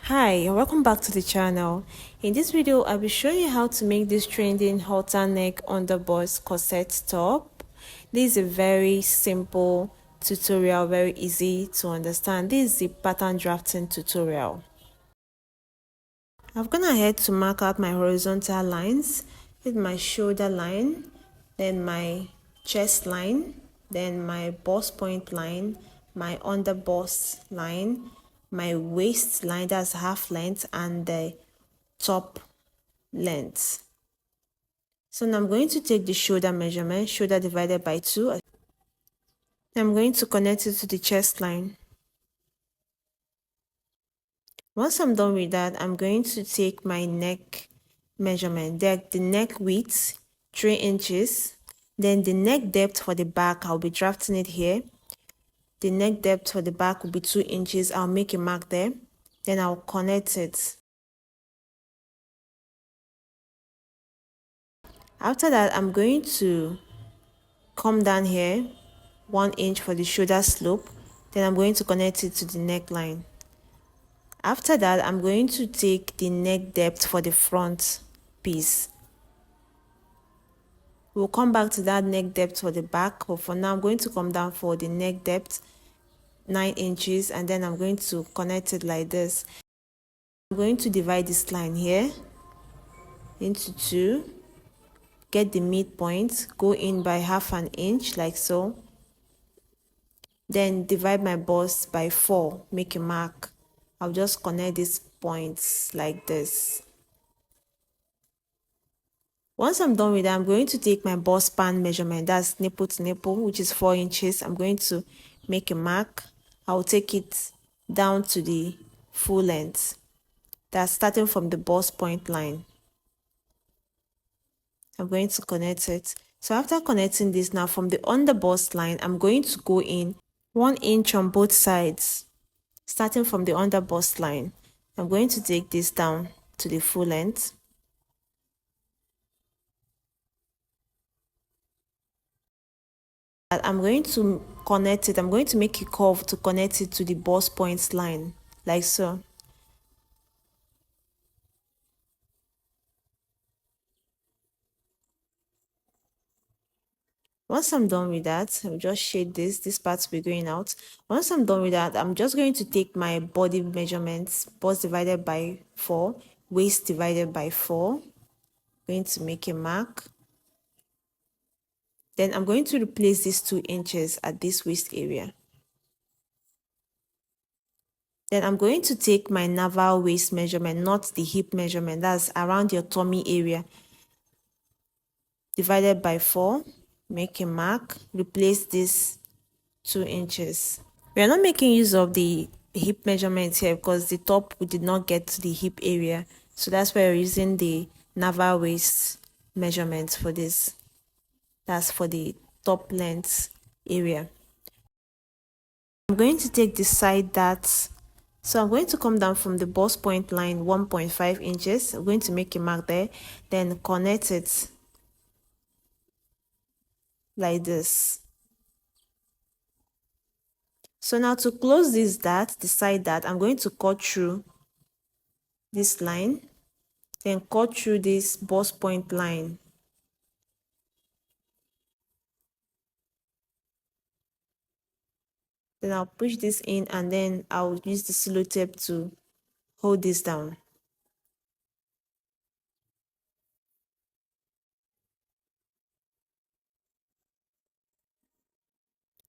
Hi and welcome back to the channel. In this video I'll be showing you how to make this trending halter neck underbust corset top. This is a very simple tutorial, very easy to understand. This is the pattern drafting tutorial. I've gone ahead to mark out my horizontal lines with my shoulder line, then my chest line, then my bust point line, my underbust line, my waist line, that's half length, and the top length. So now I'm going to take the shoulder measurement, shoulder divided by 2. I'm going to connect it to the chest line. Once I'm done with that, I'm going to take my neck measurement, the neck width 3 inches, then the neck depth for the back, I'll be drafting it here. The neck depth for the back will be 2 inches. I'll make a mark there, then I'll connect it. After that, I'm going to come down here 1 inch for the shoulder slope, then I'm going to connect it to the neckline. After that, I'm going to take the neck depth for the front piece. We'll come back to that neck depth for the back, but for now I'm going to come down for the neck depth 9 inches, and then I'm going to connect it like this. I'm going to divide this line here into 2, get the midpoint, go in by ½ an inch like so, then divide my bust by 4, make a mark. I'll just connect these points like this. Once I'm done with that, I'm going to take my bust span measurement, that's nipple to nipple, which is 4 inches. I'm going to make a mark. I'll take it down to the full length. That's starting from the bust point line. I'm going to connect it. So after connecting this, now from the underbust line, I'm going to go in 1 inch on both sides. Starting from the underbust line, I'm going to take this down to the full length. I'm going to connect it. I'm going to make a curve to connect it to the bust points line, like so. Once I'm done with that, I'll just shade this part will be going out. Once I'm done with that, I'm just going to take my body measurements, bust divided by 4, waist divided by 4. Going to make a mark. Then I'm going to replace these 2 inches at this waist area. Then I'm going to take my navel waist measurement, not the hip measurement, that's around your tummy area, divided by 4, make a mark, replace this 2 inches. We are not making use of the hip measurement here because the top we did not get to the hip area, so that's why we're using the navel waist measurement for this. That's for the top length area. I'm going to take the side darts. So I'm going to come down from the bust point line 1.5 inches. I'm going to make a mark there, then connect it like this. So now to close this dart, the side dart, I'm going to cut through this line, then cut through this bust point line. Then I'll push this in, and then I'll use the cello tape to hold this down.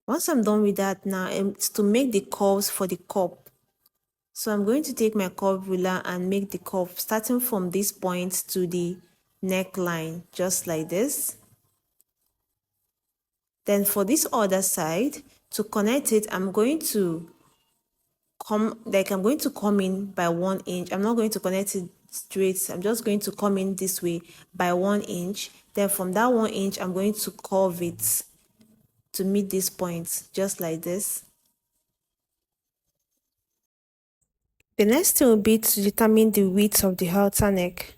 Once I'm done with that, now it's to make the curves for the cup. So I'm going to take my curve ruler and make the curve starting from this point to the neckline, just like this. Then for this other side, to connect it, I'm going to come in by 1 inch. I'm not going to connect it straight. I'm just going to come in this way by 1 inch. Then from that 1 inch, I'm going to curve it to meet this point, just like this. The next thing will be to determine the width of the halter neck.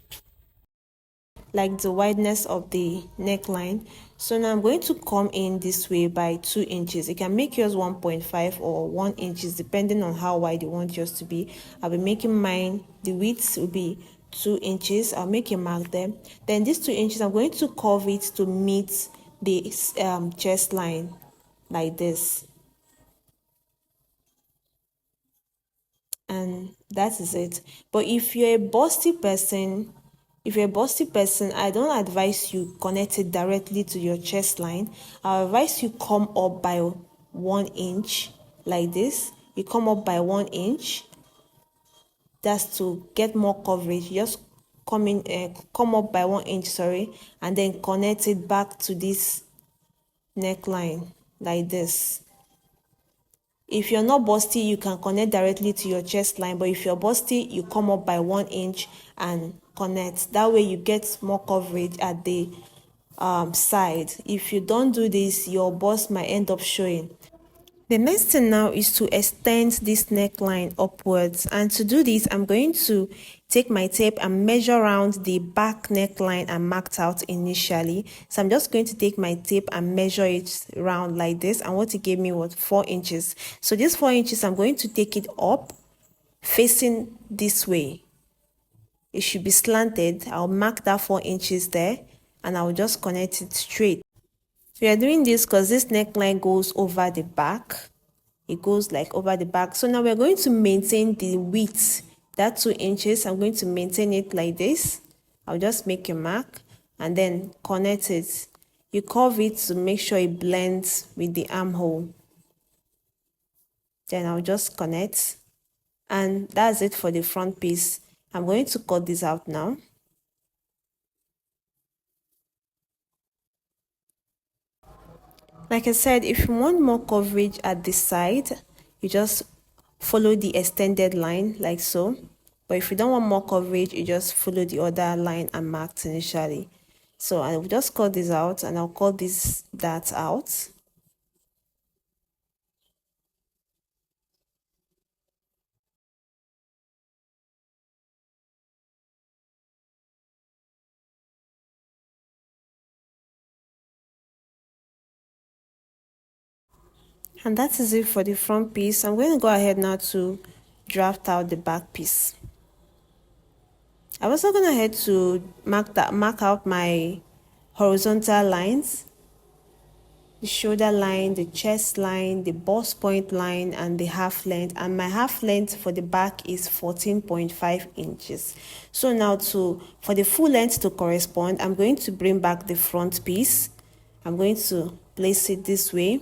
like the wideness of the neckline. So now I'm going to come in this way by 2 inches. You can make yours 1.5 or 1 inches depending on how wide you want yours to be. I'll be making mine, the width will be 2 inches. I'll make a mark there. Then these 2 inches, I'm going to curve it to meet the chest line like this. And that is it. But if you're a busty person, I don't advise you connect it directly to your chest line. I advise you come up by 1 inch like this. You come up by 1 inch. That's to get more coverage. Just come up by 1 inch, sorry, and then connect it back to this neckline like this. If you're not busty, you can connect directly to your chest line, but if you're busty, you come up by 1 inch and connect. That way you get more coverage at the side. If you don't do this, your bust might end up showing. The next thing now is to extend this neckline upwards, and to do this I'm going to take my tape and measure around the back neckline I marked out initially. So I'm just going to take my tape and measure it around like this, and what it gave me was 4 inches. So this 4 inches, I'm going to take it up facing this way. It should be slanted. I'll mark that 4 inches there and I'll just connect it straight. We are doing this because this neckline goes over the back. It goes like over the back. So now we're going to maintain the width, that 2 inches. I'm going to maintain it like this. I'll just make a mark and then connect it. You curve it to make sure it blends with the armhole. Then I'll just connect, and that's it for the front piece. I'm going to cut this out now. Like I said, if you want more coverage at the side, you just follow the extended line like so. But if you don't want more coverage, you just follow the other line I marked initially. So I will just cut this out and I'll cut this dart out. And that is it for the front piece. I'm going to go ahead now to draft out the back piece. I'm also going ahead to mark out my horizontal lines, the shoulder line, the chest line, the bust point line, and the half length. And my half length for the back is 14.5 inches. So now for the full length to correspond, I'm going to bring back the front piece. I'm going to place it this way.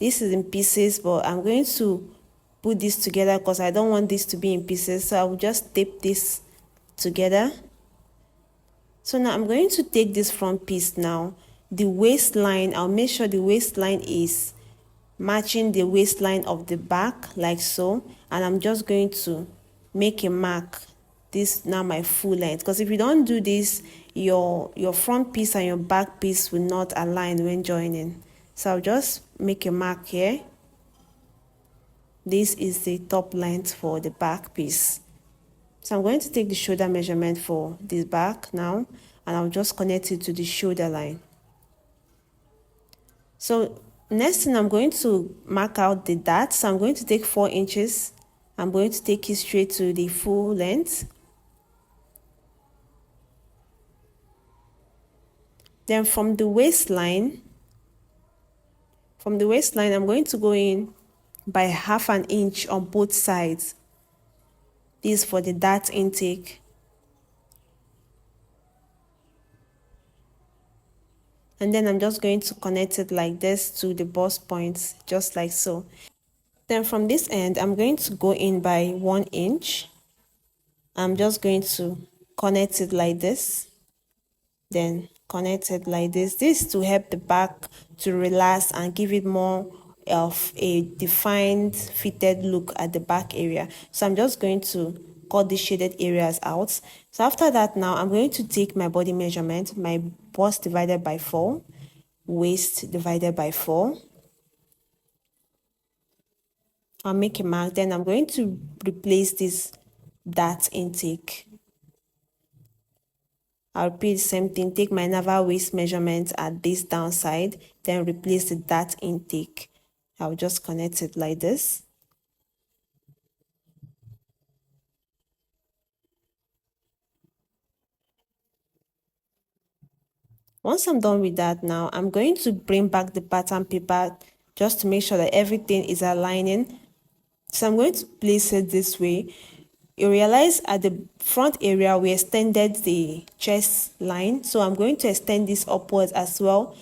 This is in pieces, but I'm going to put this together because I don't want this to be in pieces. So I will just tape this together. So now I'm going to take this front piece now. The waistline, I'll make sure the waistline is matching the waistline of the back like so. And I'm just going to make a mark. This now my full length, because if you don't do this, your front piece and your back piece will not align when joining. So I'll just make a mark here. This is the top length for the back piece. So I'm going to take the shoulder measurement for this back now, and I'll just connect it to the shoulder line. So next thing, I'm going to mark out the dart. So I'm going to take 4 inches. I'm going to take it straight to the full length. Then from the waistline, I'm going to go in by 1/2 inch on both sides. This is for the dart intake. And then I'm just going to connect it like this to the bust points, just like so. Then from this end, I'm going to go in by 1 inch. I'm just going to connect it like this. Then connect it like this. This to help the back to relax and give it more of a defined fitted look at the back area. So I'm just going to cut the shaded areas out. So after that, now I'm going to take my body measurement, my bust divided by 4, waist divided by 4. I'll make a mark. Then I'm going to replace this dart intake. I'll repeat the same thing, take my navel waist measurement at this downside, then replace the dart intake. I'll just connect it like this. Once I'm done with that now, I'm going to bring back the pattern paper just to make sure that everything is aligning. So I'm going to place it this way. You realize at the front area we extended the chest line, so I'm going to extend this upwards as well,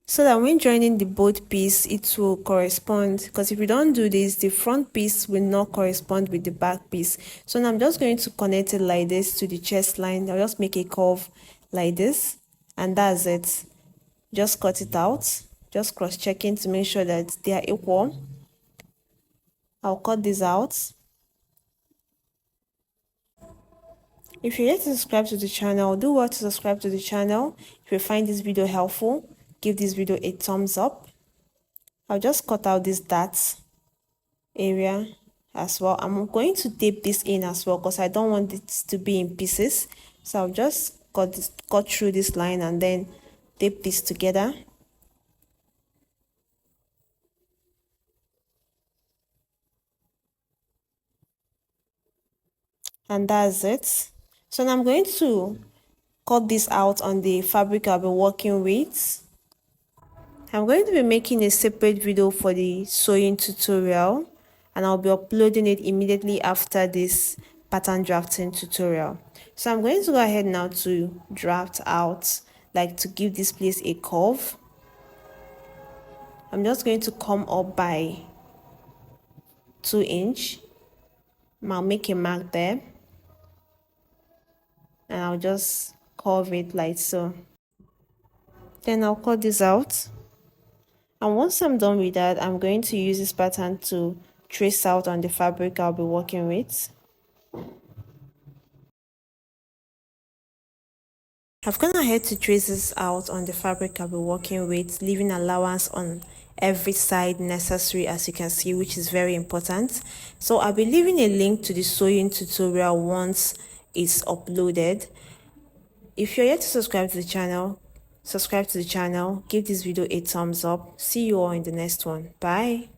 so that when joining the both piece it will correspond, because if you don't do this, the front piece will not correspond with the back piece. So now I'm just going to connect it like this to the chest line. I'll just make a curve like this, and that's it. Just cut it out, just cross checking to make sure that they are equal. I'll cut this out. If you're yet to subscribe to the channel, do well to subscribe to the channel. If you find this video helpful, give this video a thumbs up. I'll just cut out this dart area as well. I'm going to tape this in as well because I don't want it to be in pieces. So I'll just cut through this line and then tape this together. And that's it. So now I'm going to cut this out on the fabric I'll be working with. I'm going to be making a separate video for the sewing tutorial, and I'll be uploading it immediately after this pattern drafting tutorial. So I'm going to go ahead now to draft out, like to give this place a curve. I'm just going to come up by 2 inch. I'll make a mark there, and I'll just curve it like so. Then I'll cut this out. And once I'm done with that, I'm going to use this pattern to trace out on the fabric I'll be working with. I've gone ahead to trace this out on the fabric I'll be working with, leaving allowance on every side necessary, as you can see, which is very important. So I'll be leaving a link to the sewing tutorial once it's uploaded. If you're yet to subscribe to the channel, subscribe to the channel, give this video a thumbs up. See you all in the next one. Bye.